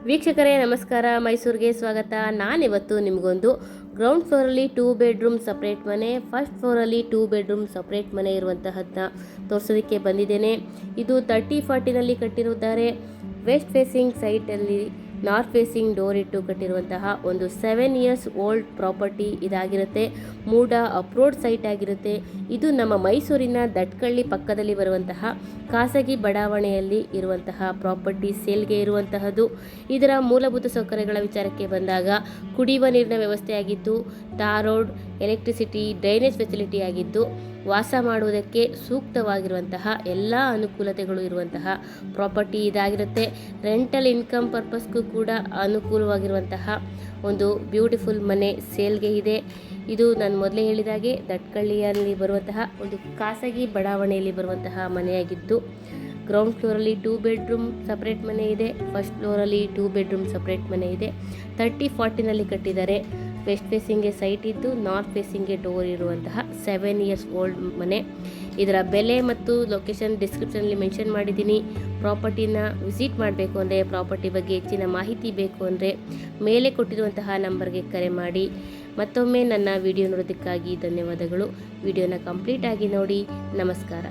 ವೀಕ್ಷಕರೇ ನಮಸ್ಕಾರ, ಮೈಸೂರಿಗೆ ಸ್ವಾಗತ. ನಾನಿವತ್ತು ನಿಮಗೊಂದು ಗ್ರೌಂಡ್ ಫ್ಲೋರಲ್ಲಿ 2 ಬೆಡ್ರೂಮ್ ಸಪ್ರೇಟ್ ಮನೆ, ಫಸ್ಟ್ ಫ್ಲೋರಲ್ಲಿ 2 ಬೆಡ್ರೂಮ್ ಸಪ್ರೇಟ್ ಮನೆ ಇರುವಂತಹದ್ದನ್ನ ತೋರಿಸೋದಕ್ಕೆ ಬಂದಿದ್ದೇನೆ. ಇದು 30-40ನಲ್ಲಿ ಕಟ್ಟಿರುತ್ತಾರೆ. ವೆಸ್ಟ್ ಫೇಸಿಂಗ್ ಸೈಟಲ್ಲಿ ನಾರ್ತ್ ಫೇಸಿಂಗ್ ಡೋರ್ ಇಟ್ಟು ಕಟ್ಟಿರುವಂತಹ ಒಂದು 7 ಇಯರ್ಸ್ ಓಲ್ಡ್ ಪ್ರಾಪರ್ಟಿ ಇದಾಗಿರುತ್ತೆ. ಮೂಡ ಅಪ್ರೋಡ್ ಸೈಟ್ ಆಗಿರುತ್ತೆ. ಇದು ನಮ್ಮ ಮೈಸೂರಿನ ದಟ್ಕಳ್ಳಿ ಪಕ್ಕದಲ್ಲಿ ಬರುವಂತಹ ಖಾಸಗಿ ಬಡಾವಣೆಯಲ್ಲಿ ಇರುವಂತಹ ಪ್ರಾಪರ್ಟಿ ಸೇಲ್ಗೆ ಇರುವಂತಹದ್ದು. ಇದರ ಮೂಲಭೂತ ಸೌಕರ್ಯಗಳ ವಿಚಾರಕ್ಕೆ ಬಂದಾಗ ಕುಡಿಯುವ ನೀರಿನ ವ್ಯವಸ್ಥೆ ಆಗಿದ್ದು, tar road, electricity, drainage facility ಆಗಿದ್ದು, ವಾಸ ಮಾಡುವುದಕ್ಕೆ ಸೂಕ್ತವಾಗಿರುವಂತಹ ಎಲ್ಲ ಅನುಕೂಲತೆಗಳು ಇರುವಂತಹ ಪ್ರಾಪರ್ಟಿ ಇದಾಗಿರುತ್ತೆ. ರೆಂಟಲ್ ಇನ್ಕಮ್ ಪರ್ಪಸ್ಗೂ ಕೂಡ ಅನುಕೂಲವಾಗಿರುವಂತಹ ಒಂದು ಬ್ಯೂಟಿಫುಲ್ ಮನೆ ಸೇಲ್ಗೆ ಇದೆ. ಇದು ನಾನು ಮೊದಲೇ ಹೇಳಿದಾಗೆ ದಟ್ಕಳ್ಳಿಯಲ್ಲಿ ಬರುವಂತಹ ಒಂದು ಖಾಸಗಿ ಬಡಾವಣೆಯಲ್ಲಿ ಬರುವಂತಹ ಮನೆಯಾಗಿದ್ದು, ಗ್ರೌಂಡ್ ಫ್ಲೋರಲ್ಲಿ 2 ಬೆಡ್ರೂಮ್ ಸಪ್ರೇಟ್ ಮನೆ ಇದೆ, ಫಸ್ಟ್ ಫ್ಲೋರಲ್ಲಿ 2 ಬೆಡ್ರೂಮ್ ಸಪ್ರೇಟ್ ಮನೆ ಇದೆ. 30-40ನಲ್ಲಿ ಕಟ್ಟಿದ್ದಾರೆ. ವೆಸ್ಟ್ ಫೇಸಿಂಗ್ಗೆ ಸೈಟ್ ಇದ್ದು, ನಾರ್ತ್ ಫೇಸಿಂಗ್ಗೆ ಡೋರ್ ಇರುವಂತಹ 7 ಇಯರ್ಸ್ ಓಲ್ಡ್ ಮನೆ. ಇದರ ಬೆಲೆ ಮತ್ತು ಲೊಕೇಶನ್ ಡಿಸ್ಕ್ರಿಪ್ಷನಲ್ಲಿ ಮೆನ್ಷನ್ ಮಾಡಿದ್ದೀನಿ. ಪ್ರಾಪರ್ಟಿನ ವಿಸಿಟ್ ಮಾಡಬೇಕು ಅಂದರೆ, ಪ್ರಾಪರ್ಟಿ ಬಗ್ಗೆ ಹೆಚ್ಚಿನ ಮಾಹಿತಿ ಬೇಕು ಅಂದರೆ ಮೇಲೆ ಕೊಟ್ಟಿರುವಂತಹ ನಂಬರ್ಗೆ ಕರೆ ಮಾಡಿ. ಮತ್ತೊಮ್ಮೆ ನನ್ನ ವಿಡಿಯೋ ನೋಡೋದಕ್ಕಾಗಿ ಧನ್ಯವಾದಗಳು. ವಿಡಿಯೋನ ಕಂಪ್ಲೀಟ್ ಆಗಿ ನೋಡಿ. ನಮಸ್ಕಾರ.